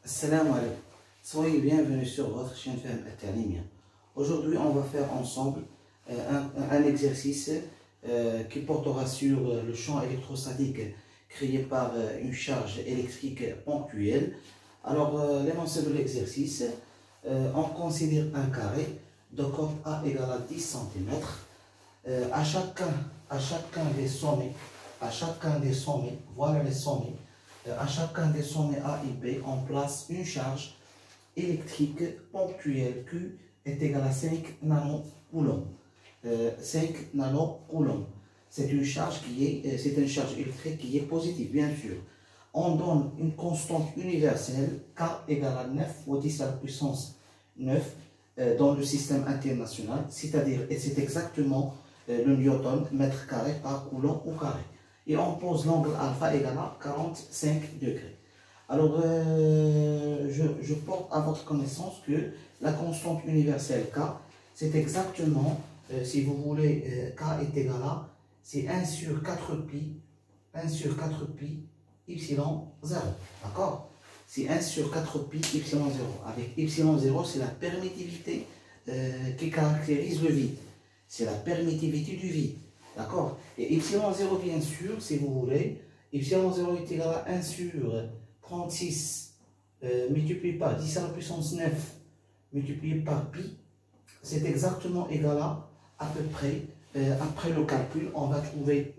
Salam alaikum. Soyez bienvenus sur votre chaîne Fahm At-Ta'limia. Aujourd'hui, on va faire ensemble un exercice qui portera sur le champ électrostatique créé par une charge électrique ponctuelle. Alors, l'énoncé de l'exercice, on considère un carré de côte A égale à 10 cm. À chacun des sommets, voilà les sommets. À chacun des sommets A et B, on place une charge électrique ponctuelle Q est égale à 5 nanocoulombs. 5 nanocoulombs. C'est une charge électrique qui est positive, bien sûr. On donne une constante universelle K égale à 9 fois 10 à la puissance 9 dans le système international, c'est-à-dire, et c'est exactement le newton mètre carré par coulomb au carré. Et on pose l'angle alpha égal à 45 degrés. Alors, je porte à votre connaissance que la constante universelle K, c'est exactement, si vous voulez, K est égal à, c'est 1 sur 4 pi epsilon 0. D'accord? C'est 1 sur 4 pi epsilon 0. Avec epsilon 0, c'est la permittivité qui caractérise le vide. C'est la permittivité du vide. D'accord? Et epsilon 0, bien sûr, si vous voulez, epsilon 0 est égal à 1 sur 36 multiplié par 10 à la puissance 9 multiplié par pi. C'est exactement égal à peu près, après le calcul, on va trouver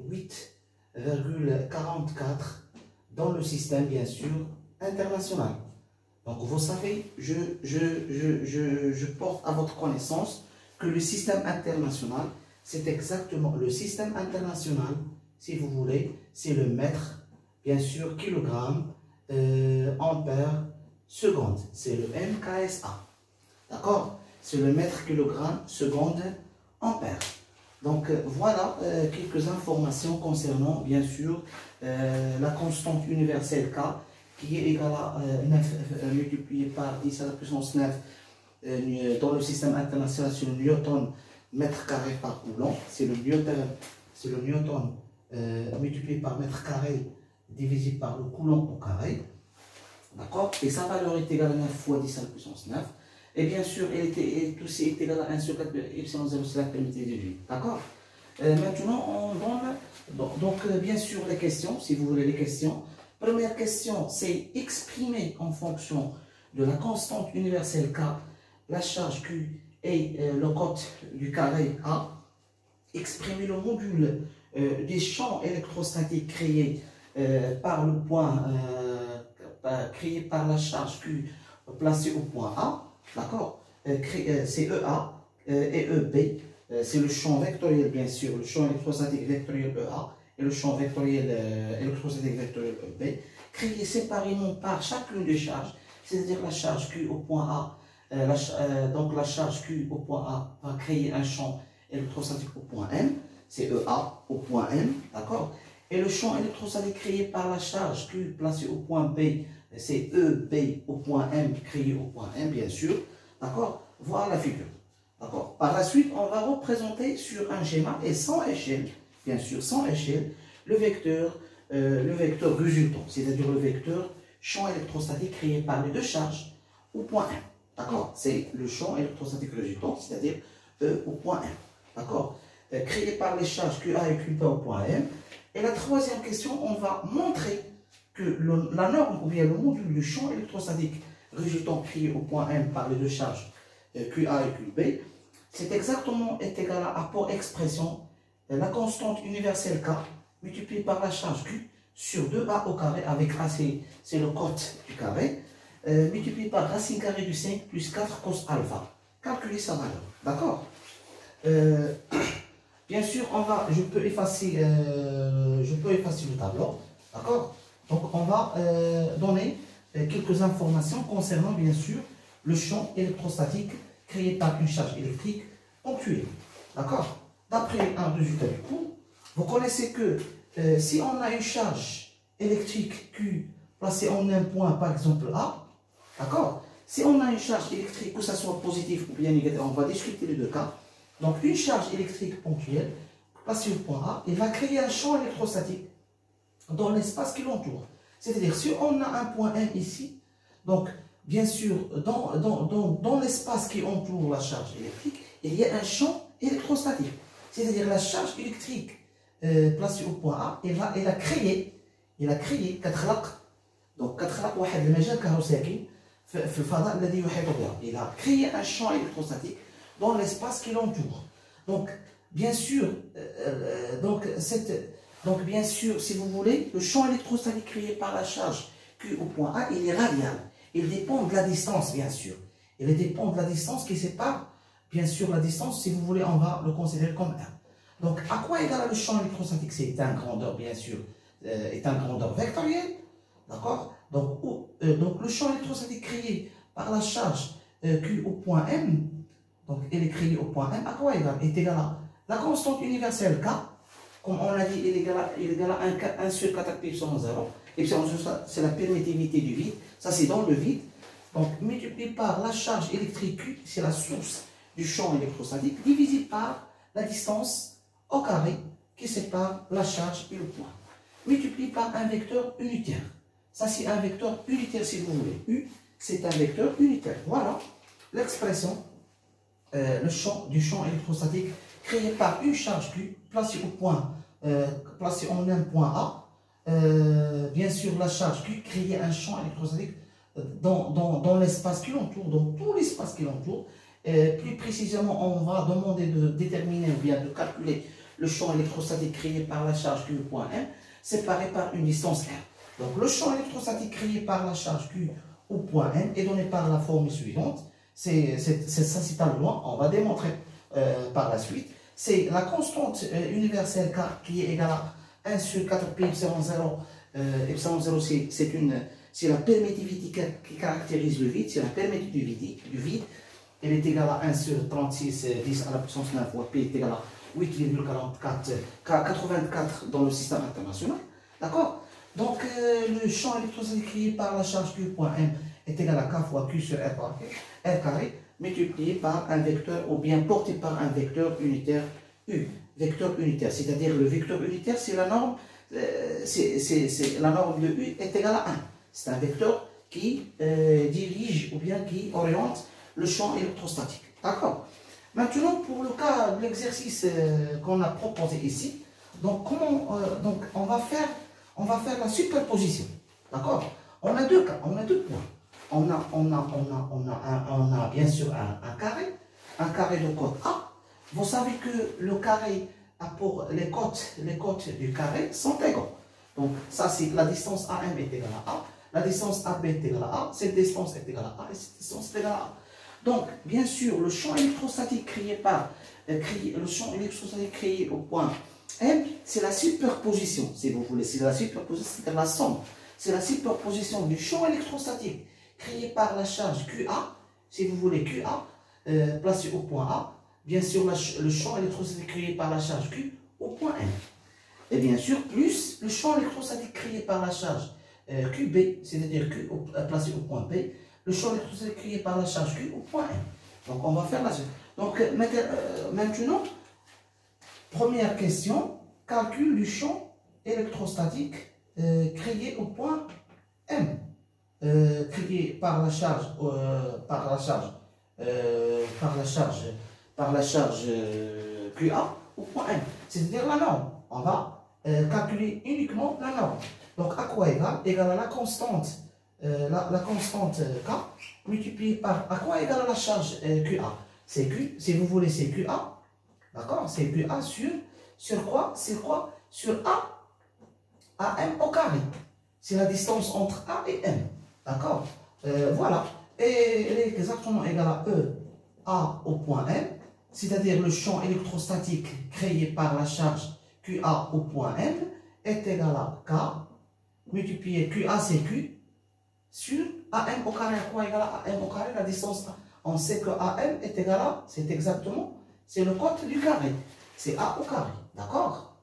8,44 dans le système, bien sûr, international. Donc, vous savez, je porte à votre connaissance que le système international, c'est exactement le système international, si vous voulez, c'est le mètre, bien sûr, kilogramme, ampère, seconde. C'est le MKSA. D'accord? C'est le mètre, kilogramme, seconde, ampère. Donc, voilà quelques informations concernant, bien sûr, la constante universelle K, qui est égale à 9 multiplié par 10 à la puissance 9 dans le système international, c'est le newton mètre carré par coulomb, c'est le newton multiplié par mètre carré divisé par le coulomb au carré. D'accord? Et sa valeur est égale à 9 fois 10 à la puissance 9. Et bien sûr, tout aussi est égal à 1 sur 4 epsilon 0, c'est la permittivité du vide. D'accord? Maintenant, on donne, donc bien sûr, les questions, si vous voulez les questions. Première question, c'est exprimer en fonction de la constante universelle K, la charge Q et le côté du carré A, exprimer le module des champs électrostatiques créés par le point, créé par la charge Q placée au point A, d'accord? C'est EA et EB, c'est le champ vectoriel, bien sûr, le champ électrostatique vectoriel EA et le champ vectoriel électrostatique vectoriel EB, créés séparément par chacune des charges, c'est-à-dire la charge Q au point A. Donc la charge Q au point A va créer un champ électrostatique au point M, c'est EA au point M, d'accord? Et le champ électrostatique créé par la charge Q placée au point B, c'est EB au point M créé au point M, bien sûr, d'accord? Voilà la figure, d'accord? Par la suite, on va représenter sur un schéma et sans échelle, bien sûr, sans échelle, le vecteur résultant, c'est-à-dire le vecteur champ électrostatique créé par les deux charges au point M. D'accord? C'est le champ électrostatique résultant, c'est-à-dire E au point M. D'accord? Créé par les charges QA et QP au point M. Et la troisième question, on va montrer que la norme ou bien le module du champ électrostatique résultant créé au point M par les deux charges QA et QB, c'est exactement égal à, pour expression, la constante universelle K multipliée par la charge Q sur 2A au carré, avec A, c'est le côté du carré, multiplié par racine carrée du 5 plus 4 cos alpha. Calculer sa valeur. D'accord? Bien sûr, je peux effacer le tableau. D'accord? Donc, on va donner quelques informations concernant, bien sûr, le champ électrostatique créé par une charge électrique ponctuelle. D'accord? D'après un résultat du cours, vous connaissez que si on a une charge électrique Q placée en un point, par exemple A, d'accord? Si on a une charge électrique, que ce soit positive ou bien négative, on va discuter les deux cas. Donc, une charge électrique ponctuelle placée au point A, elle va créer un champ électrostatique dans l'espace qui l'entoure. C'est-à-dire, si on a un point M ici, Donc, bien sûr, dans l'espace qui entoure la charge électrique, il y a un champ électrostatique. C'est-à-dire la charge électrique placée au point A, il a créé كتخلق donc كتخلق واحد المجال كهروساكي في الفضاء الذي يحيط بها. Il a créé un champ électrostatique dans l'espace qui l'entoure. Donc, bien sûr, bien sûr, si vous voulez, le champ électrostatique créé par la charge Q au point A, il est radial. Il dépend de la distance, bien sûr. Il dépend de la distance qui sépare, bien sûr, la distance, si vous voulez, on va le considérer comme 1. Donc, à quoi égale le champ électrostatique? C'est un grandeur, bien sûr, est un grandeur vectorielle. D'accord? Donc, le champ électrostatique créé par la charge Q au point M, donc elle est créée au point M, à quoi égale? Est égal à la constante universelle K, comme on l'a dit, il est égal à 1 sur 4 pi epsilon 0. Epsilon 0, c'est la permittivité du vide, ça c'est dans le vide. Donc, multiplié par la charge électrique Q, c'est la source du champ électrostatique, divisé par la distance au carré qui sépare la charge et le point. Multiplié par un vecteur unitaire. Ça, c'est un vecteur unitaire, si vous voulez. U, c'est un vecteur unitaire. Voilà l'expression du champ électrostatique créé par une charge Q placée en un point A. Bien sûr, la charge Q crée un champ électrostatique dans l'espace qui l'entoure, dans tout l'espace qui l'entoure. Plus précisément, on va demander de déterminer ou bien de calculer le champ électrostatique créé par la charge Q au point M, séparé par une distance R. Donc, le champ électrostatique créé par la charge Q au point M est donné par la formule suivante. Ça, c'est à loin, on va démontrer par la suite. C'est la constante universelle K qui est égale à 1 sur 4 pi epsilon 0. Epsilon 0, c'est la permittivité qui caractérise le vide, c'est la permittivité du vide. Elle est égale à 1 sur 36, 10 à la puissance 9 fois P est égal à 8,84 dans le système international. D'accord? Donc, le champ électrostatique créé par la charge Q point M est égal à K fois Q sur R carré, multiplié par un vecteur, ou bien porté par un vecteur unitaire U. Vecteur unitaire, c'est-à-dire le vecteur unitaire, c'est la norme, la norme de U est égale à 1. C'est un vecteur qui dirige, ou bien qui oriente le champ électrostatique. D'accord? Maintenant, pour le cas de l'exercice qu'on a proposé ici, donc, on va faire la superposition. D'accord? On a deux cas, on a deux points. On a bien sûr un carré de côte A. Vous savez que le carré a pour les côtes du carré sont égaux. Donc, ça, c'est la distance AM est égale à A, la distance AB est égale à A, cette distance est égale à A et cette distance est égale à A. Donc, bien sûr, le champ électrostatique créé au point M, c'est la superposition, si vous voulez. C'est la superposition, c'est la somme. C'est la superposition du champ électrostatique créé par la charge QA, si vous voulez, QA, placé au point A. Bien sûr, le champ électrostatique créé par la charge Q au point M. Et bien sûr, plus le champ électrostatique créé par la charge QB, c'est-à-dire Q placé au point B, le champ électrostatique créé par la charge Q au point M. Donc, on va faire la suite. Donc, maintenant, première question, calcul du champ électrostatique créé au point M, créé par la charge QA au point M, c'est-à-dire la norme. On va calculer uniquement la norme. Donc, à quoi égale? Égale à la constante, la constante K multipliée par, à quoi égale la charge QA? C'est Q, si vous voulez, c'est QA. D'accord? C'est QA sur quoi? C'est quoi? Sur AM au carré. C'est la distance entre A et M. D'accord? Voilà. Et elle est exactement égale à E, A au point M, c'est-à-dire le champ électrostatique créé par la charge QA au point M est égal à K multiplié QA c'est Q sur AM au carré. À quoi égale à AM au carré? La distance A. On sait que AM est égal à, c'est exactement, c'est le côté du carré. C'est A au carré. D'accord?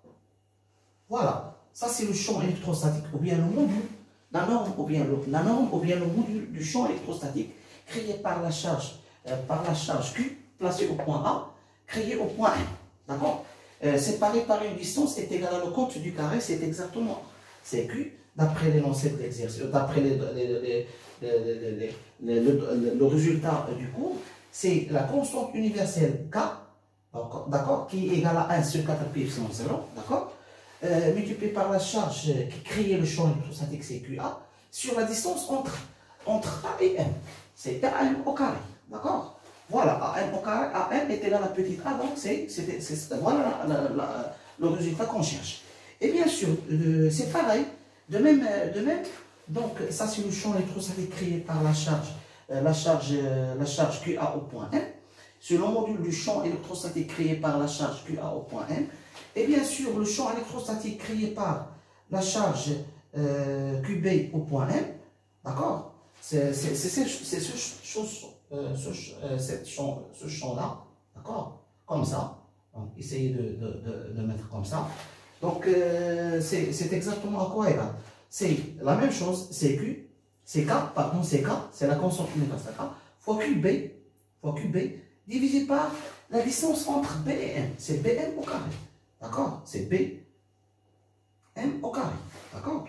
Voilà. Ça, c'est le champ électrostatique, ou bien le module, la norme, ou bien le module du champ électrostatique créé par la charge Q, placée au point A, créé au point M. D'accord? Séparé par une distance est égal à le côté du carré, c'est exactement, c'est Q, d'après l'énoncé de l'exercice, d'après le résultat du cours, c'est la constante universelle K, d'accord, qui est égale à 1 sur 4 pi epsilon 0, d'accord, multiplié par la charge qui crée le champ électrostatique, c'est QA, sur la distance entre A et M. C'est AM au carré, d'accord. Voilà, AM au carré, AM est égal à petit a, donc voilà le résultat qu'on cherche. Et bien sûr, c'est pareil, de même, donc ça c'est le champ électrostatique créé par la charge QA au point M, sur le module du champ électrostatique créé par la charge QA au point M, et bien sûr le champ électrostatique créé par la charge QB au point M, d'accord. C'est ce champ-là, d'accord, comme ça. Donc, essayez de mettre comme ça. Donc, c'est exactement à quoi égal. C'est la même chose, c'est Q, c'est K, pardon, c'est K, c'est la constante universelle K, fois QB, divisé par la distance entre B et M. C'est BM au carré, d'accord. C'est BM au carré, d'accord.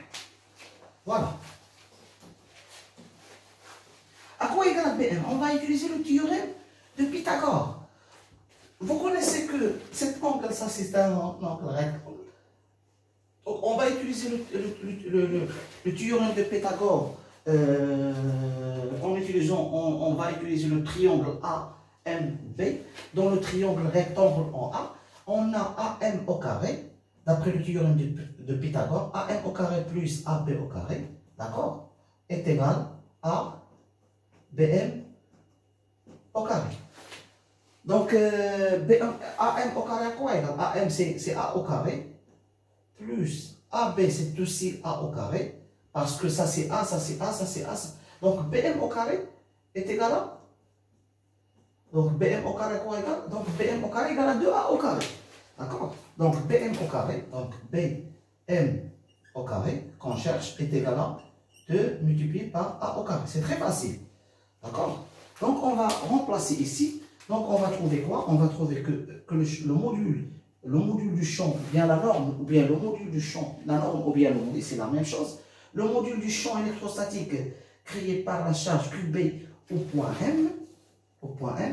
Voilà. À quoi égale BM? On va utiliser le théorème de Pythagore. Vous connaissez que cet angle, ça c'est un angle rectangle. Donc on va utiliser le théorème de Pythagore on va utiliser le triangle AMB. Dans le triangle rectangle en A, on a AM au carré, d'après le théorème de Pythagore, AM au carré plus AB au carré, d'accord, est égal à BM au carré. Donc, AM au carré à quoi égal? AM c'est A au carré, plus AB c'est aussi A au carré, parce que ça c'est A, ça c'est A, ça c'est A. Donc, BM au carré est égal à... Donc, BM au carré à quoi égal? Donc, BM au carré égale à 2A au carré. D'accord? Donc, BM au carré, donc BM au carré, qu'on cherche, est égal à 2 multiplié par A au carré. C'est très facile. D'accord? Donc, on va remplacer ici. Donc, on va trouver quoi? On va trouver que le module du champ, ou bien la norme, ou bien le module du champ, la norme ou bien le module, c'est la même chose. Le module du champ électrostatique créé par la charge QB au point M,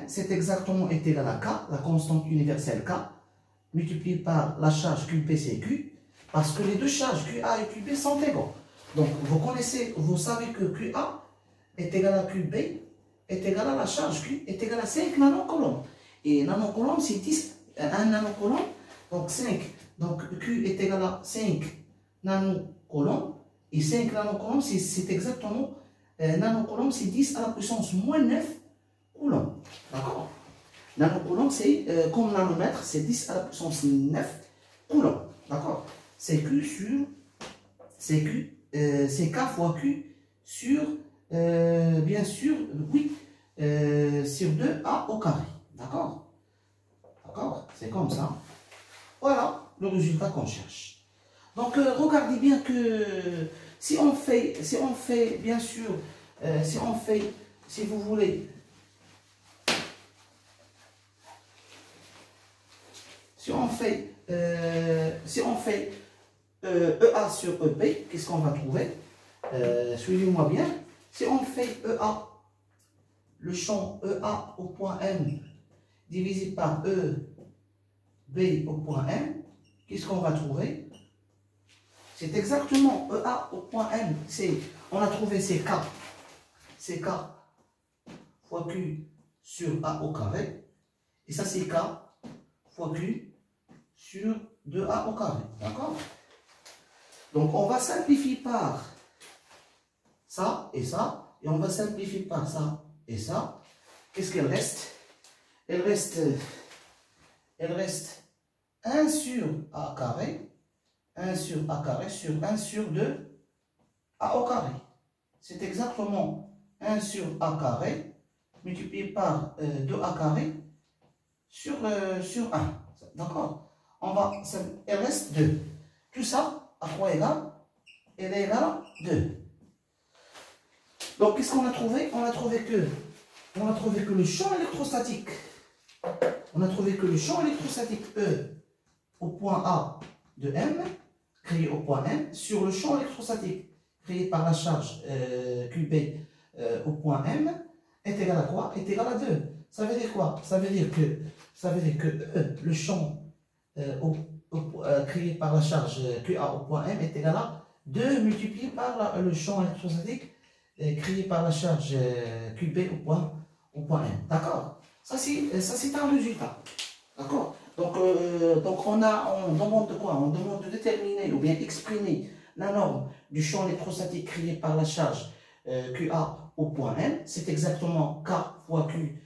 c'est exactement égal à K, la constante universelle K, multiplié par la charge QP, c'est Q, parce que les deux charges QA et QB sont égaux. Donc, vous savez que QA est égal à QB, est égal à la charge Q, est égal à 5 nanocoulombs. Et nanocoulomb, c'est 10, 1 nanocoulomb, donc 5. Donc, Q est égal à 5 nanocoulombs. Et 5 nanocoulombs, c'est exactement, nanocoulomb, c'est 10 à la puissance moins 9 coulombs. D'accord? Nanocoulomb, c'est comme nanomètre, c'est 10 à la puissance 9 coulombs. D'accord? C'est K fois Q sur, bien sûr, oui, sur 2A au carré. D'accord? D'accord? C'est comme ça. Voilà le résultat qu'on cherche. Donc, regardez bien que si on fait, bien sûr, si vous voulez, si on fait EA sur EP, qu'est-ce qu'on va trouver? Suivez-moi bien. Si on fait EA, le champ EA au point M divisé par EB au point M, qu'est-ce qu'on va trouver? C'est exactement EA au point M. On a trouvé c'est K. C'est K fois Q sur A au carré. Et ça c'est K fois Q sur 2A au carré. D'accord? Donc on va simplifier par ça et ça. Et on va simplifier par ça et ça. Qu'est-ce qu'elle reste? Elle reste 1 sur A carré. 1 sur A carré sur 1 sur 2 A au carré. C'est exactement 1 sur A carré multiplié par 2A carré sur 1. D'accord? Elle reste 2. Tout ça, à quoi égal? Elle est égale à 2. Donc, qu'est-ce qu'on a trouvé? On a trouvé que le champ électrostatique, E au point A de M créé au point M sur le champ électrostatique créé par la charge QB au point M est égal à quoi? Est égal à 2. Ça veut dire quoi? Ça veut dire que le champ créé par la charge QA au point M est égal à 2 multiplié par le champ électrostatique créé par la charge QB au point M. D'accord? Ça, c'est un résultat. D'accord? Donc on demande de quoi? On demande de déterminer ou bien exprimer la norme du champ électrostatique créé par la charge QA au point M. C'est exactement K fois Q,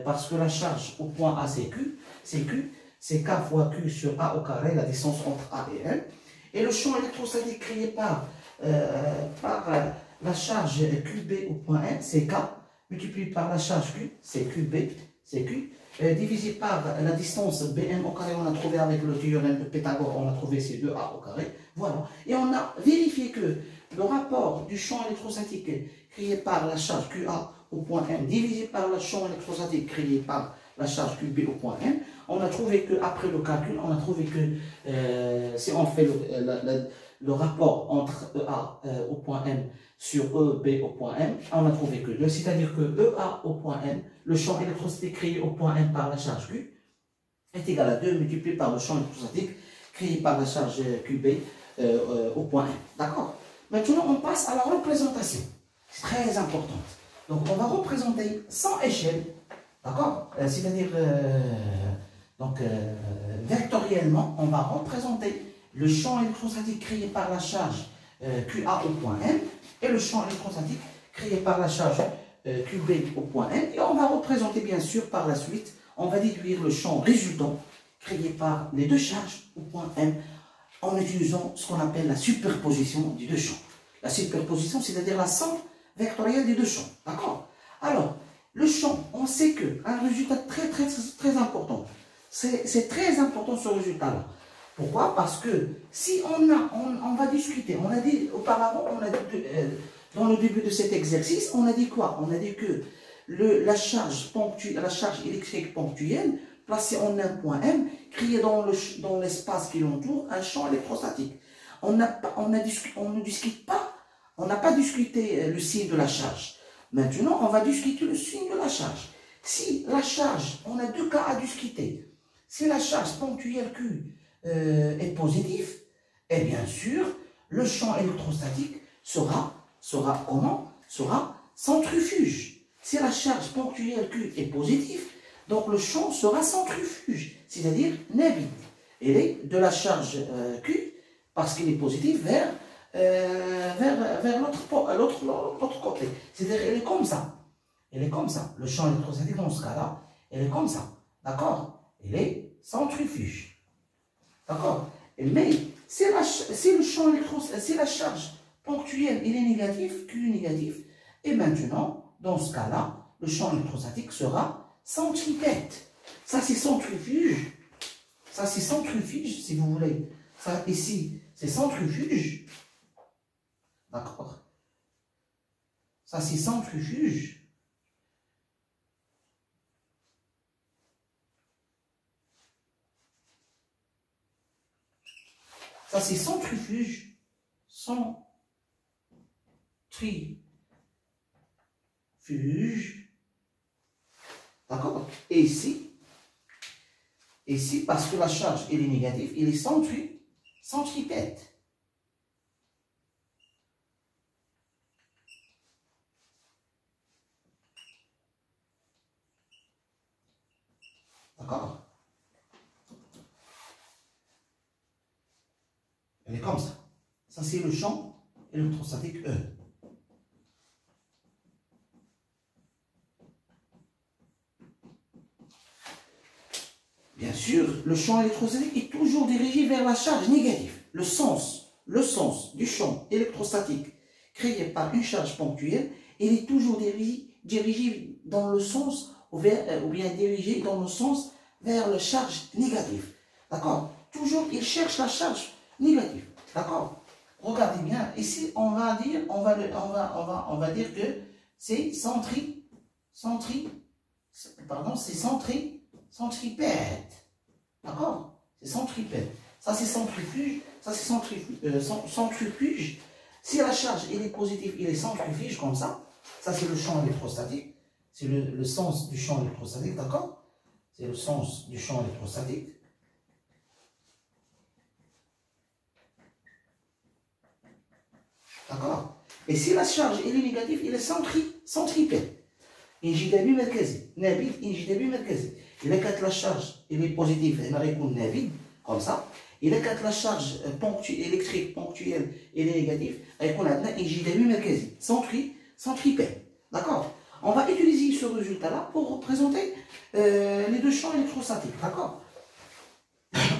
parce que la charge au point A c'est Q, c'est K fois Q sur A au carré, la distance entre A et M. Et le champ électrostatique créé par la charge QB au point M, c'est K, multiplié par la charge Q, c'est QB, c'est Q, divisé par la distance BM au carré, on a trouvé avec le théorème de Pythagore, on a trouvé ces 2A au carré, voilà. Et on a vérifié que le rapport du champ électrostatique créé par la charge QA au point M divisé par le champ électrostatique créé par la charge QB au point M, on a trouvé que, après le calcul, on a trouvé que si on fait le rapport entre EA au point M sur EB au point M, on a trouvé que 2, c'est-à-dire que EA au point M, le champ électrostatique créé au point M par la charge Q, est égal à 2 multiplié par le champ électrostatique créé par la charge QB au point M. D'accord? Maintenant, on passe à la représentation. C'est très important. Donc, on va représenter sans échelle, d'accord? C'est-à-dire, vectoriellement, on va représenter le champ électrostatique créé par la charge QA au point M et le champ électrostatique créé par la charge QB au point M. Et on va représenter, bien sûr, par la suite, on va déduire le champ résultant créé par les deux charges au point M en utilisant ce qu'on appelle la superposition des deux champs. La superposition, c'est-à-dire la somme vectorielle des deux champs. D'accord? Alors, le champ, on sait qu'un résultat très important. C'est très important ce résultat-là. Pourquoi? Parce que si on va discuter, on a dit auparavant, dans le début de cet exercice, on a dit quoi? On a dit que la charge électrique ponctuelle placée en un point M, créée dans l'espace qui l'entoure, un champ électrostatique. On n'a pas discuté le signe de la charge. Maintenant, on va discuter le signe de la charge. Si la charge, on a deux cas à discuter. Si la charge ponctuelle Q est positive, et bien sûr, le champ électrostatique sera comment? Sera centrifuge. Si la charge ponctuelle Q est positive, donc le champ sera centrifuge, c'est-à-dire négatif. Il est de la charge Q, parce qu'il est positif, vers l'autre côté. C'est-à-dire, elle est comme ça. Elle est comme ça. Le champ électrostatique, dans ce cas-là, elle est comme ça. D'accord? Elle est centrifuge. D'accord? Mais si la charge ponctuelle il est négatif, Q est négatif, et maintenant, dans ce cas-là, le champ électrostatique sera centripète. Ça, c'est centrifuge. Ça, c'est centrifuge, si vous voulez. Ça, ici, c'est centrifuge. D'accord? Ça, c'est centrifuge. Ça, c'est centrifuge. Centrifuge. D'accord? Et ici, parce que la charge elle est négative, il est centripète. D'accord? Elle est comme ça. Ça, c'est le champ électrostatique E. Bien sûr, le champ électrostatique est toujours dirigé vers la charge négative. Le sens du champ électrostatique créé par une charge ponctuelle, il est toujours dirigé dans le sens, ou bien dirigé dans le sens vers la charge négative. D'accord? Toujours, il cherche la charge négative. D'accord? Regardez bien. Ici, on va dire que c'est centripète. D'accord? C'est centripète. Ça, c'est centrifuge. Ça c'est centrifuge. Si la charge il est positive, il est centrifuge comme ça. Ça c'est le champ électrostatique. C'est le sens du champ électrostatique, d'accord? C'est le sens du champ électrostatique. D'accord? Et si la charge elle est négative, il est centripète. انجذابي مركزي نابض انجذابي مركزي. إذا كانت لا شارج اللي بوزيتيف هنا غيكون نابض كوم سا. إذا كانت لا شارج électrique ponctuelle اللي نيجاتيف غيكون عندنا انجذابي مركزي centripète. D'accord? On va utiliser ce résultat-là pour représenter les deux champs électrostatiques. D'accord?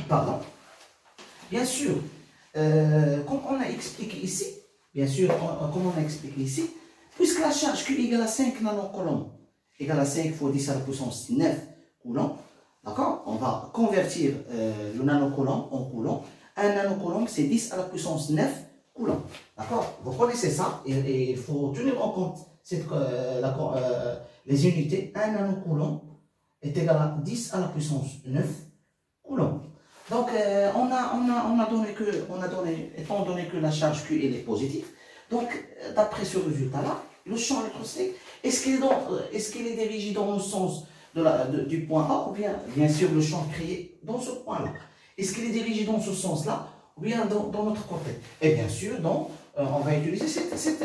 Pardon. Bien sûr, comme on a expliqué ici, puisque la charge Q égale à 5 nanocoulombs égale à 5 fois 10 à la puissance 9 coulombs, d'accord? On va convertir le nanocoulomb en coulomb. Un nanocoulomb, c'est 10 à la puissance 9 coulombs. D'accord? Vous connaissez ça et il faut tenir en compte les unités. Un nanocoulomb est égal à 10 à la puissance 9 coulombs. Donc, étant donné que la charge Q elle est positive, donc, d'après ce résultat-là, le champ électrostatique, est-ce qu'il est dirigé dans le sens du point A ou bien sûr, le champ créé dans ce point-là? Est-ce qu'il est dirigé dans ce sens-là ou bien dans notre côté? Et bien sûr, donc, on va utiliser cette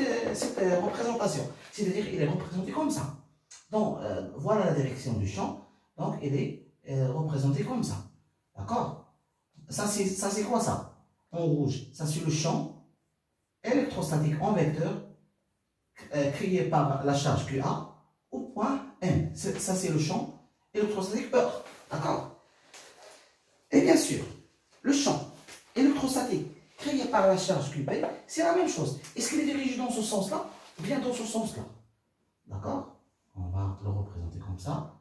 représentation. C'est-à-dire, il est représenté comme ça. Donc, voilà la direction du champ. Donc, il est représenté comme ça. D'accord? Ça, c'est quoi ça? En rouge, ça c'est le champ électrostatique en vecteur créé par la charge QA au point M. Ça, c'est le champ électrostatique E. D'accord? Et bien sûr, le champ électrostatique créé par la charge QP, c'est la même chose. Est-ce qu'il est dirigé dans ce sens-là ou bien dans ce sens-là? D'accord? On va le représenter comme ça.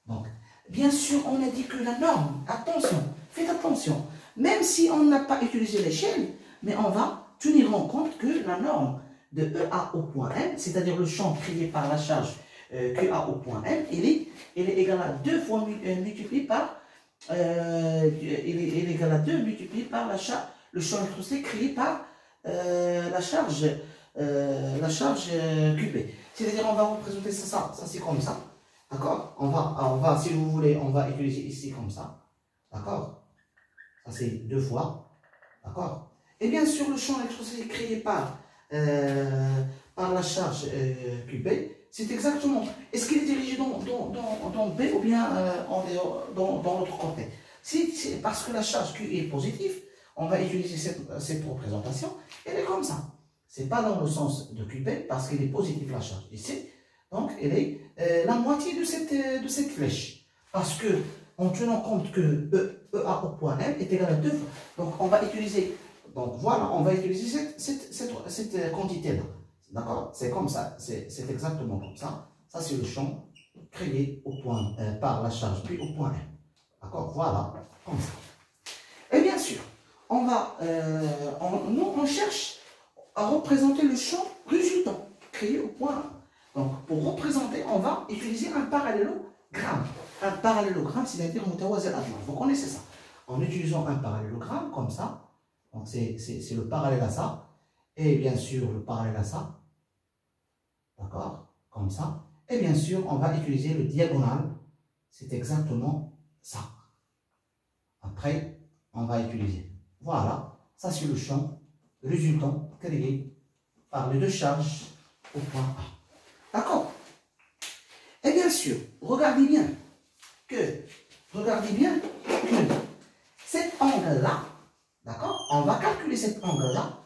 Donc, bien sûr, on a dit que la norme, attention, faites attention, même si on n'a pas utilisé l'échelle, mais on va tenir en compte que la norme de EA au point M, c'est-à-dire le champ créé par la charge QA au point M, il est égal à 2 fois multiplié par le champ électrostatique créé par la charge QP. C'est-à-dire on va représenter ça c'est comme ça. D'accord? On va, si vous voulez, on va utiliser ici comme ça. D'accord? Ça c'est 2 fois. D'accord? Et bien sûr, le champ électrostatique créé par la charge QP, c'est exactement. Est-ce qu'il est dirigé dans B ou bien dans l'autre côté? Parce que la charge Q est positive, on va utiliser cette représentation. Elle est comme ça. Ce n'est pas dans le sens de QP parce qu'elle est positive la charge ici. Donc, elle est la moitié de cette flèche. Parce que, en tenant compte que EA au point M est égal à 2 fois. Donc, on va utiliser. Donc voilà, on va utiliser cette quantité-là. D'accord? C'est comme ça, c'est exactement comme ça. Ça, c'est le champ créé au point, par la charge Q au point M. D'accord? Voilà, comme ça. Et bien sûr, on cherche à représenter le champ résultant créé au point A. Donc, pour représenter, on va utiliser un parallélogramme. Un parallélogramme, c'est-à-dire vous connaissez ça. En utilisant un parallélogramme comme ça, donc c'est le parallèle à ça, et bien sûr le parallèle à ça, d'accord, comme ça, et bien sûr on va utiliser le diagonal, c'est exactement ça. Après, on va utiliser, voilà, ça c'est le champ résultant créé par les deux charges au point A. D'accord? Et bien sûr, regardez bien que cet angle-là, d'accord? On va calculer cet angle-là.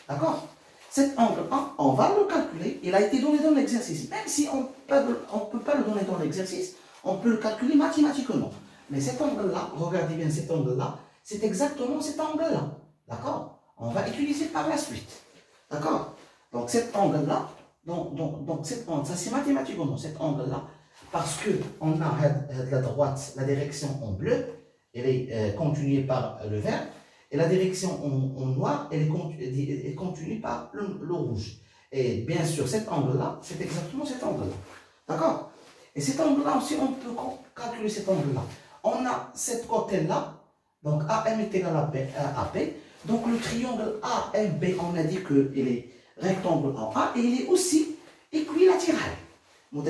D'accord? Cet angle-là, on va le calculer. Il a été donné dans l'exercice. Même si on ne peut pas le donner dans l'exercice, on peut le calculer mathématiquement. Mais cet angle-là, regardez bien cet angle-là, c'est exactement cet angle-là. D'accord? On va utiliser par la suite. D'accord? Donc cet angle-là, ça c'est mathématiquement cet angle-là, parce qu'on a de la droite la direction en bleu, elle est continuée par le vert. Et la direction en noir, elle est continuée par le rouge. Et bien sûr, cet angle-là, c'est exactement cet angle-là. D'accord? Et cet angle-là aussi, on peut calculer cet angle-là. On a cette côté-là, donc AM est égal à P. Donc le triangle AFB, on a dit qu'il est rectangle en A et il est aussi équilatéral. Il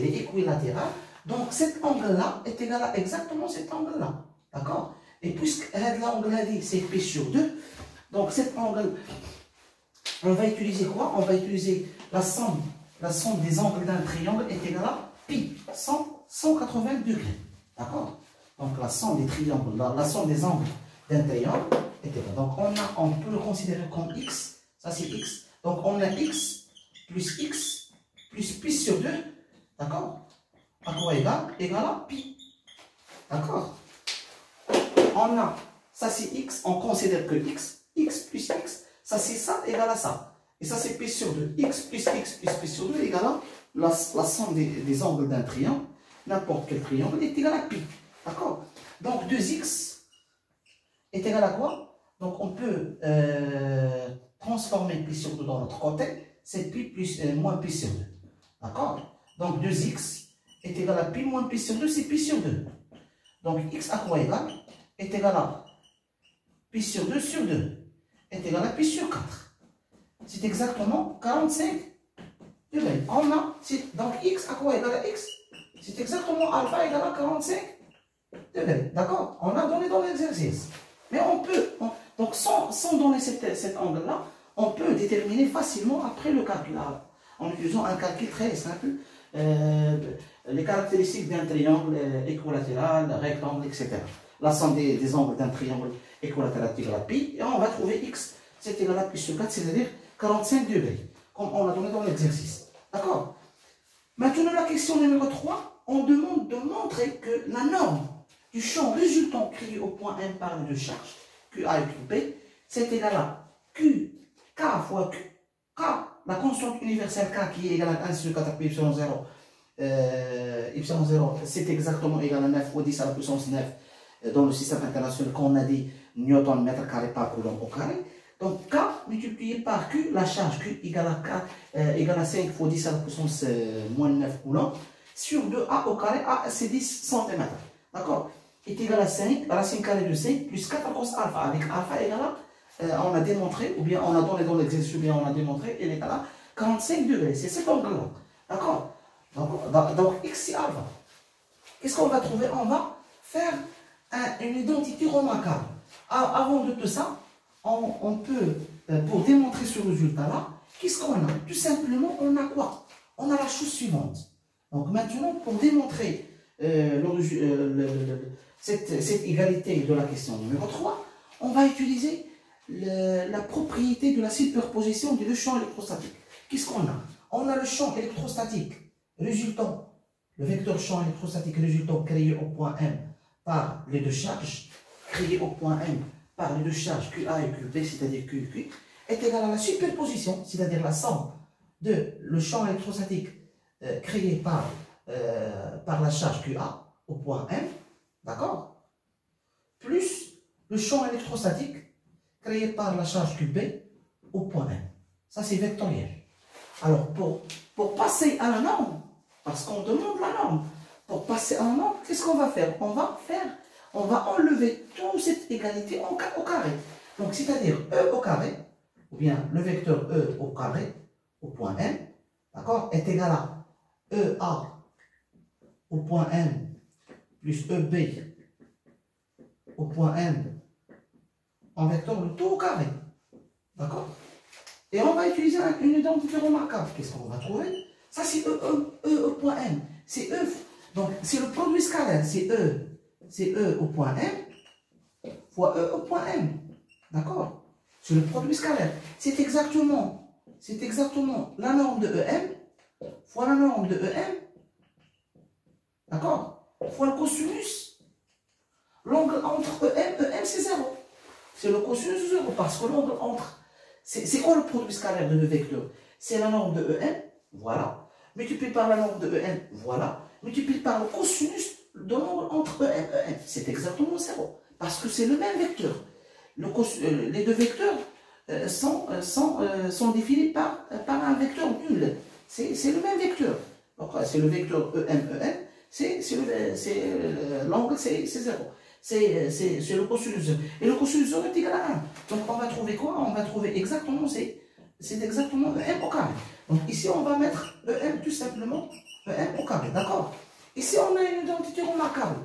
est équilatéral. Donc cet angle-là est égal à exactement cet angle-là. D'accord? Et puisque l'angle c'est P sur 2, donc cet angle, on va utiliser quoi? On va utiliser la somme des angles d'un triangle est égale à pi, 180 degrés. D'accord? Donc la somme des triangles, la somme des angles d'un triangle est égale. Donc on peut le considérer comme x, ça c'est x. Donc on a x plus pi sur 2, d'accord? À quoi égal? Égal à pi. D'accord? On a, ça c'est x, on considère que x plus x, ça c'est ça égal à ça. Et ça c'est pi sur 2. X plus pi sur 2 égale à la somme des angles d'un triangle. N'importe quel triangle est égal à pi. D'accord? Donc 2x est égal à quoi? Donc on peut transformer pi sur 2 dans l'autre côté. C'est pi plus moins pi sur 2. D'accord? Donc 2x est égal à pi moins pi sur 2, c'est pi sur 2. Donc x à quoi égal? Est égal à pi sur 2 est égal à pi sur 4. C'est exactement 45 degrés. On a, donc x à quoi égal à x? C'est exactement alpha égal à 45 degrés. D'accord? On a donné dans l'exercice. Mais on peut, donc sans donner cet angle-là, on peut déterminer facilement après le calcul, en utilisant un calcul très simple, les caractéristiques d'un triangle équilatéral, rectangle, etc. La somme des angles d'un triangle équilatéral est égal à pi, et on va trouver x, c'est égal à pi sur 4, c'est-à-dire 45 degrés, comme on l'a donné dans l'exercice. D'accord? Maintenant, la question numéro 3, on demande de montrer que la norme du champ résultant créé au point M par les deux charges, QA et QB, c'est égal à K fois Q, K, la constante universelle K qui est égale à 1 sur 4 pi epsilon 0, epsilon 0, c'est exactement égal à 9 fois 10 à la puissance 9 dans le système international qu'on a dit Newton mètre carré par coulomb au carré. Donc K multiplié par Q, la charge Q égale à K égale à 5 fois 10 à la puissance moins 9 coulomb sur 2A au carré, A c'est 10 cm. D'accord? Est égal à 5, racine carrée de 5 plus 4 cos alpha. Avec alpha égale à, on a démontré, ou bien on a donné dans l'exercice, ou bien on a démontré, il est égal à 45 degrés. C'est cet angle-là. D'accord? Donc x c'est alpha. Qu'est-ce qu'on va trouver? On va faire une identité remarquable. Avant de tout ça, on peut, pour démontrer ce résultat-là, qu'est-ce qu'on a? Tout simplement, on a quoi? On a la chose suivante. Donc maintenant, pour démontrer cette égalité de la question numéro 3, on va utiliser la propriété de la superposition des deux champs électrostatiques. Qu'est-ce qu'on a? On a le champ électrostatique résultant, le vecteur champ électrostatique résultant créé au point M par les deux charges, créé au point M par les deux charges QA et QB, c'est-à-dire QQ, est égal à la superposition, c'est-à-dire la somme de le champ électrostatique créé par la charge QA au point M, d'accord, plus le champ électrostatique créé par la charge QB au point M. Ça, c'est vectoriel. Alors, pour passer à la norme, parce qu'on demande la norme, pour passer à la norme, qu'est-ce qu'on va faire? On va enlever toute cette égalité au carré. Donc, c'est-à-dire E au carré, ou bien le vecteur E au carré, au point M, d'accord, est égal à EA au point M plus EB au point M en vecteur le tout au carré. D'accord? Et on va utiliser une identité remarquable. Qu'est-ce qu'on va trouver? Ça, c'est E au point M. C'est E. Donc, c'est le produit scalaire. C'est E au point M fois E au point M. D'accord? C'est le produit scalaire. C'est exactement la norme de EM fois la norme de EM. D'accord? Fois le cosinus. L'angle entre EM, c'est 0. C'est le cosinus de 0. Parce que l'angle entre... C'est quoi le produit scalaire de deux vecteurs? C'est la norme de EM, voilà. Multiplié par la norme de EM, voilà. Multiplié par le cosinus de l'angle entre EM et EM. C'est exactement 0. Parce que c'est le même vecteur. Les deux vecteurs sont définis par un vecteur nul. C'est le même vecteur. Donc c'est le vecteur EM, EM. L'angle, c'est 0. c'est le cosinus de 1. Et le cosinus de 1 est égal à 1. Donc on va trouver quoi? On va trouver exactement, c'est exactement EM au carré. Donc ici, on va mettre EM tout simplement, EM au carré, d'accord? Ici, on a une identité remarquable.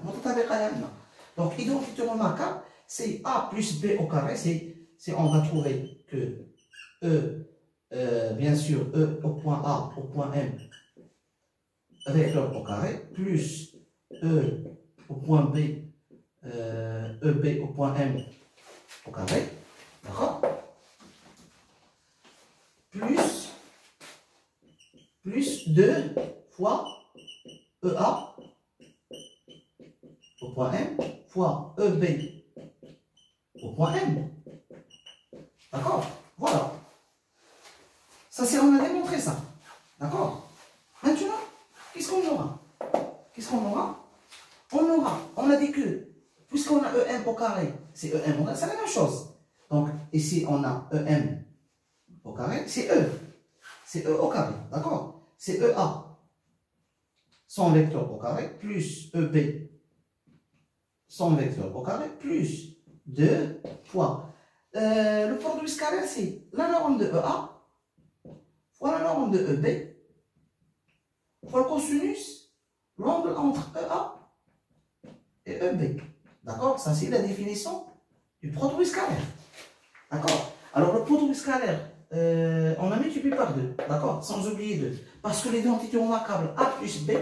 Donc, identité remarquable, c'est A plus B au carré. On va trouver que E, bien sûr, E au point A, au point M, vecteur au carré, plus E au point B, EB au point M au carré, d'accord? Plus 2 fois EA au point M fois EB au point M. D'accord? Voilà. Ça, c'est, on a démontré ça. D'accord? Maintenant, qu'est-ce qu'on aura? Qu'est-ce qu'on aura? On a dit que, puisqu'on a EM au carré, c'est EM au carré, c'est la même chose. Donc, ici, on a EM au carré, c'est E. C'est E au carré, d'accord? C'est EA, son vecteur au carré, plus EB, son vecteur au carré, plus 2 fois. Le produit scalaire, c'est la norme de EA fois la norme de EB fois le cosinus, l'angle entre EA et EB. D'accord? Ça, c'est la définition du produit scalaire. D'accord? Alors, le produit scalaire, on a multiplié par 2. D'accord? Sans oublier 2. Parce que l'identité remarquable A plus B,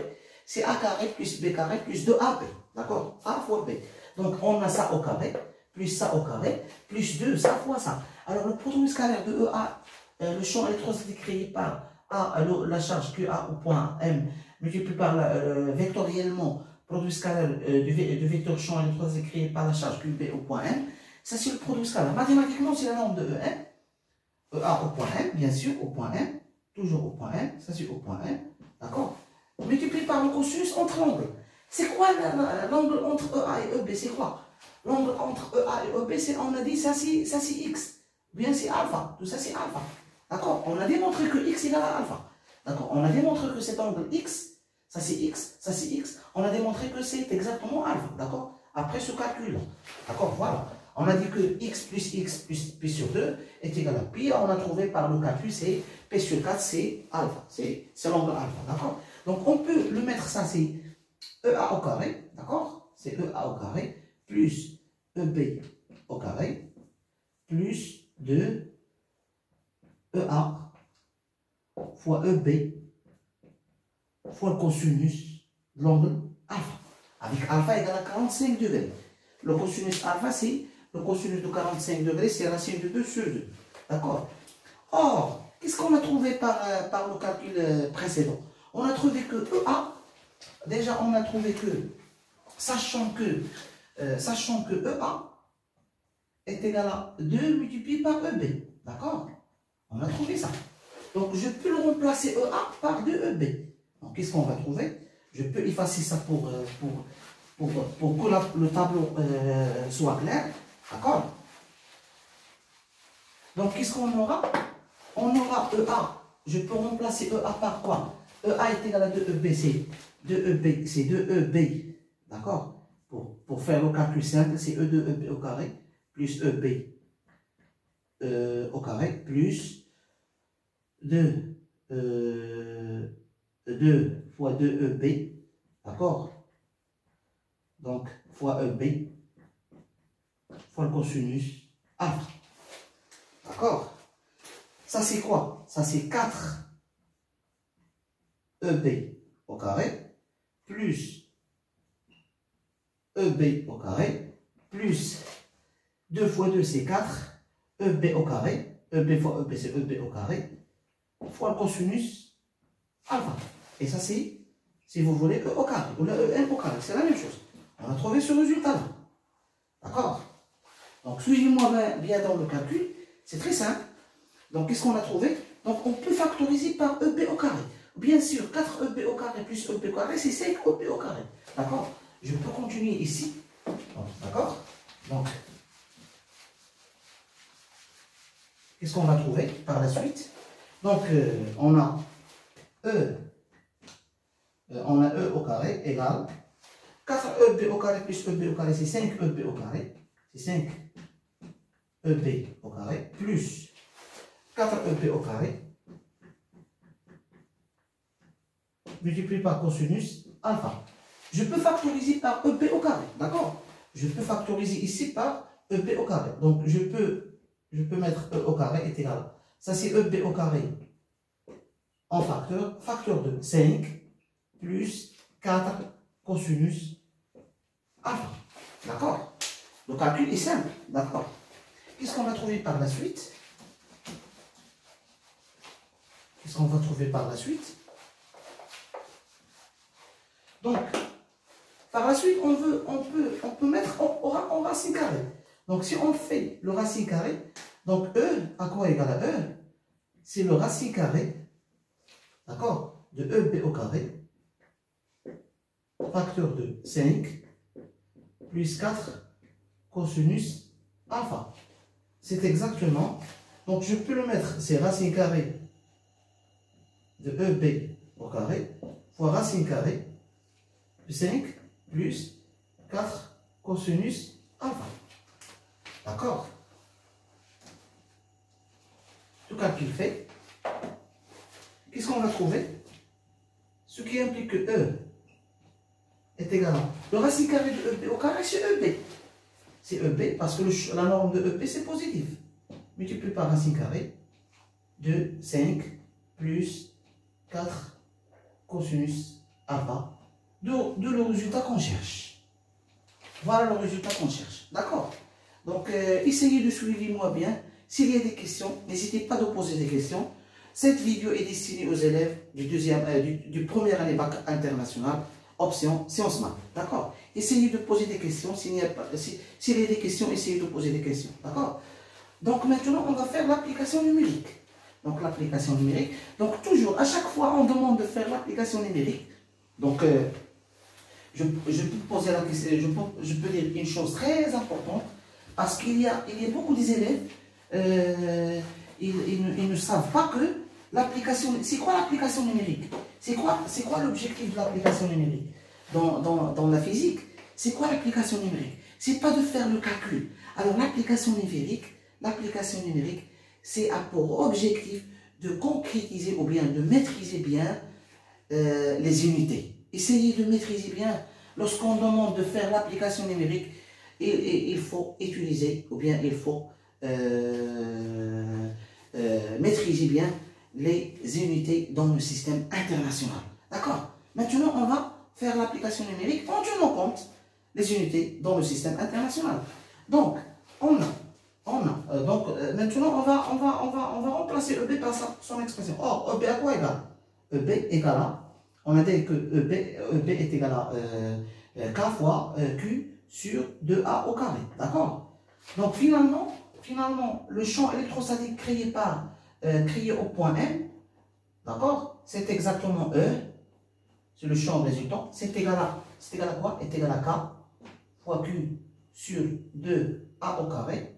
c'est A carré plus B carré plus 2AB. D'accord? A fois B. Donc, on a ça au carré, plus ça au carré, plus 2, ça fois ça. Alors, le produit scalaire de EA, le champ électrostatique créé par A, la charge QA au point M, multiplié par vectoriellement, produit scalaire du vecteur champ électrostatique créé par la charge QB au point M, ça c'est le produit scalaire. Mathématiquement, c'est la norme de EM, EA au point M, bien sûr, au point M, toujours au point M, ça c'est au point M, d'accord? Multiplié par le cosinus entre l'angle. C'est quoi l'angle entre EA et EB? C'est quoi? L'angle entre EA et EB, on a dit ça c'est X. Bien c'est alpha. Tout ça c'est alpha. D'accord? On a démontré que X égale à alpha. D'accord? On a démontré que cet angle X, ça c'est X, ça c'est X. On a démontré que c'est exactement alpha. D'accord? Après ce calcul. D'accord? Voilà. On a dit que X plus P sur 2 est égal à pi. On a trouvé par le calcul, c'est P sur 4, c'est alpha. C'est l'angle alpha. D'accord? Donc on peut le mettre, ça c'est EA au carré. D'accord? C'est EA au carré plus EB au carré plus 2 EA fois EB fois le cosinus de l'angle alpha. Avec alpha égale à 45 degrés. Le cosinus alpha, c'est le cosinus de 45 degrés, c'est racine de 2 sur 2. D'accord? Or, qu'est-ce qu'on a trouvé par le calcul précédent? On a trouvé que EA, déjà on a trouvé que, sachant que EA est égal à 2 multiplié par EB. D'accord? On a trouvé ça. Donc, je peux le remplacer EA par 2EB. Donc, qu'est-ce qu'on va trouver? Je peux effacer ça pour que le tableau soit clair. D'accord? Donc, qu'est-ce qu'on aura? On aura EA. Je peux remplacer EA par quoi? EA est égal à 2EB. C'est 2EB. D'accord? Pour faire le calcul simple, c'est E2EB au carré plus EB au carré plus 2 fois 2EB, d'accord? Donc, fois EB, fois le cosinus alpha. D'accord? Ça, c'est quoi? Ça, c'est 4 EB au carré, plus EB au carré, plus 2 fois 2, c'est 4, EB au carré, EB fois EB, c'est EB au carré, fois le cosinus alpha. Et ça, c'est, si vous voulez, E au carré, ou le EM au carré, c'est la même chose. On a trouvé ce résultat-là. D'accord? Donc, suivez-moi bien dans le calcul. C'est très simple. Donc, qu'est-ce qu'on a trouvé? Donc, on peut factoriser par EB au carré. Bien sûr, 4 EB au carré plus EB au carré, c'est 5 EB au carré. D'accord? Je peux continuer ici. D'accord? Donc, qu'est-ce qu'on va trouver par la suite? Donc, on a E au carré égale 4EB au carré plus EB au carré, c'est 5EB au carré. C'est 5EB au carré plus 4EB au carré multiplié par cosinus alpha. Je peux factoriser par EB au carré, d'accord? Je peux factoriser ici par EB au carré. Donc, je peux mettre E au carré est égal à, ça c'est EB au carré en facteur de 5 plus 4 cosinus alpha. D'accord? Le calcul est simple, d'accord? Qu'est-ce qu'on va trouver par la suite? Qu'est-ce qu'on va trouver par la suite? Donc, par la suite, on peut mettre en racine carrée. Donc, si on fait le racine carré, donc E, à quoi égale à E? C'est le racine carré, d'accord, de EB au carré, facteur de 5, plus 4 cosinus alpha. C'est exactement, donc je peux le mettre, c'est racine carrée de EB au carré, fois racine carré de 5, plus 4 cosinus alpha. D'accord? Tout calcul fait. Qu'est-ce qu'on va trouver? Ce qui implique que E est égal à le racine carré de EB au carré, c'est EB. C'est EB parce que la norme de EB c'est positif. Multiplié par racine carré de 5 plus 4 cosinus alpha de le résultat qu'on cherche. Voilà le résultat qu'on cherche. D'accord? Donc, essayez de suivre moi bien. S'il y a des questions, n'hésitez pas à poser des questions. Cette vidéo est destinée aux élèves du première année bac international, option sciences maths. D'accord? Essayez de poser des questions. S'il y a des questions, essayez de poser des questions. D'accord? Donc, maintenant, on va faire l'application numérique. Donc, l'application numérique. Donc, toujours, à chaque fois, on demande de faire l'application numérique. Donc, je peux poser la question, je peux dire une chose très importante, parce qu'il y a beaucoup d'élèves, ils ne savent pas que l'application, c'est quoi l'application numérique? C'est quoi l'objectif de l'application numérique? Dans la physique, c'est quoi l'application numérique? C'est pas de faire le calcul. Alors l'application numérique, c'est a pour objectif de concrétiser ou bien de maîtriser bien les unités. Essayez de maîtriser bien. Lorsqu'on demande de faire l'application numérique, il faut utiliser ou bien il faut maîtriser bien les unités dans le système international. D'accord? Maintenant, on va faire l'application numérique en tenant compte les unités dans le système international. Donc, maintenant, on va remplacer EB par son expression. Or, EB à quoi égal? EB égale à, on a dit que EB est égal à K fois Q sur 2A au carré. D'accord? Donc, finalement, le champ électrostatique créé au point M, d'accord? C'est exactement E, c'est le champ résultant. C'est égal à quoi? C'est égal à K fois Q sur 2A au carré,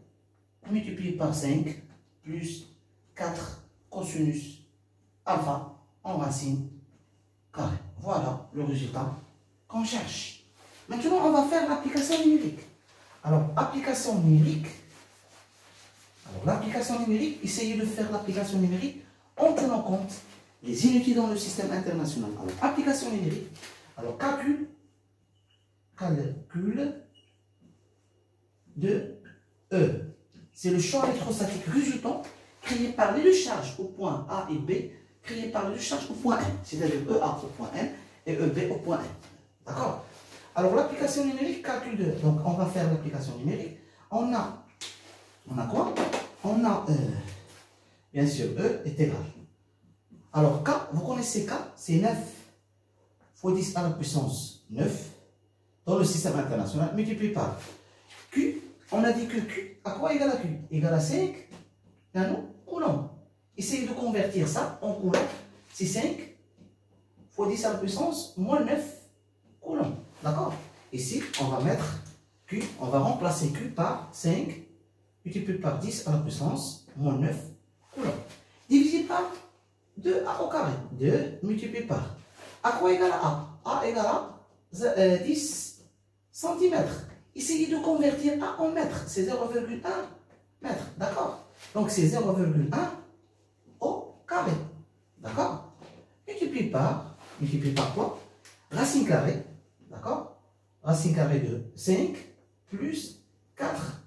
multiplié par 5, plus 4 cosinus alpha en racine carrée. Voilà le résultat qu'on cherche. Maintenant, on va faire l'application numérique. Alors, l'application numérique, essayez de faire l'application numérique en tenant compte les unités dans le système international. Alors, application numérique, alors calcul de E. C'est le champ électrostatique résultant créé par les deux charges au point A et B, créé par les deux charges au point M, c'est-à-dire EA au point M et EB au point M. D'accord? Alors, l'application numérique, calcul de... Donc, on va faire l'application numérique. On a quoi? On a, bien sûr, E est égal. Alors, K, vous connaissez K, c'est 9 fois 10 à la puissance 9 dans le système international, multiplié par Q. On a dit que Q, à quoi égale à Q? Égale à 5 nano-coulombs. Essayez de convertir ça en coulomb. C'est 5 fois 10 à la puissance moins 9 coulombs. D'accord? Ici, on va mettre Q, on va remplacer Q par 5 multiplié par 10 à la puissance moins 9 coulombs. Divisé par 2A au carré. 2 multiplié par. À quoi égale à A? A égale à 10 centimètres. Essayez de convertir 1 en mètres. C'est 0,1 mètre. D'accord? Donc c'est 0,1 au carré. D'accord? Multiplie par quoi? Racine carrée. D'accord? Racine carrée de 5 plus 4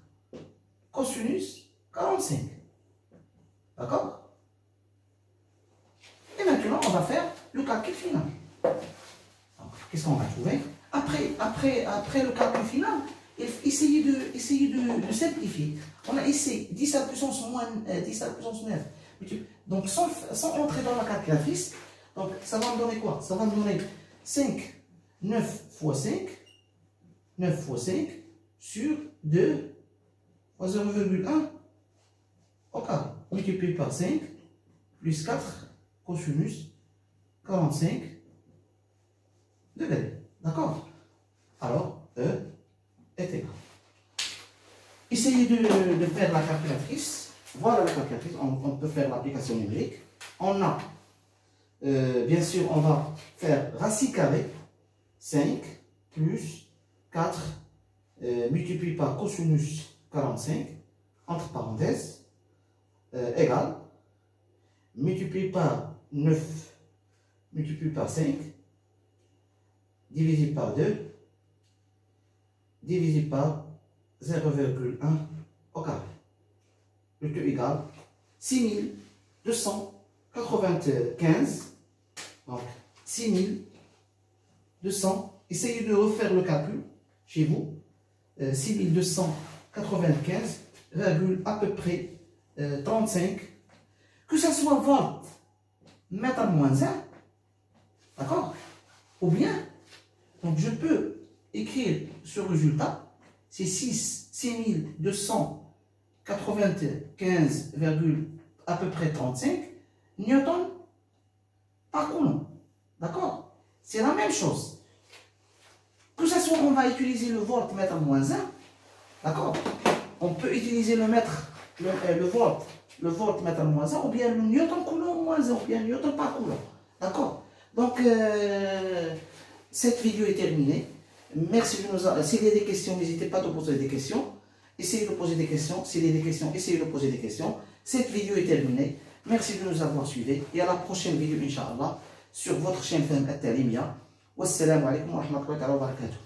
cosinus 45. D'accord? Et maintenant, on va faire le calcul final. Qu'est-ce qu'on va trouver? Après le calcul final, essayez de simplifier. On a ici 10 à la puissance moins 10 à la puissance 9. Donc, sans entrer dans la calculatrice, donc ça va me donner quoi? Ça va me donner 9 fois 5 sur 2 fois 0,1 au carré. Multiplié par 5 plus 4 cosinus 45 degrés. D'accord? Alors, E est égal. Essayez de faire la calculatrice. Voilà la calculatrice. On peut faire l'application numérique. On a, bien sûr, on va faire racine carrée 5 plus 4 multiplié par cosinus 45 entre parenthèses égale multiplié par 9 multiplié par 5 divisé par 2 divisé par 0,1 au carré. Le tout égale 6295. Donc 6200. Essayez de refaire le calcul chez vous. 6295, à peu près 35. Que ce soit volt, mètre moins 1. D'accord? Ou bien, donc je peux écrire ce résultat. C'est 6295, à peu près 35 newton par coulomb. D'accord? C'est la même chose. Que ce soit, on va utiliser le volt mètre moins 1. D'accord? On peut utiliser le volt mètre moins 1, ou bien le newton coulomb moins 1, ou bien newton par coulomb. D'accord? Donc, cette vidéo est terminée. Merci de nous avoir. S'il y a des questions, n'hésitez pas à poser des questions. Essayez de poser des questions. S'il y a des questions, essayez de poser des questions. Cette vidéo est terminée. Merci de nous avoir suivis. Et à la prochaine vidéo, Inch'Allah, sur votre chaîne Femme At-Talimia. Wassalamu alaikum wa rahmatullahi wa barakatuh.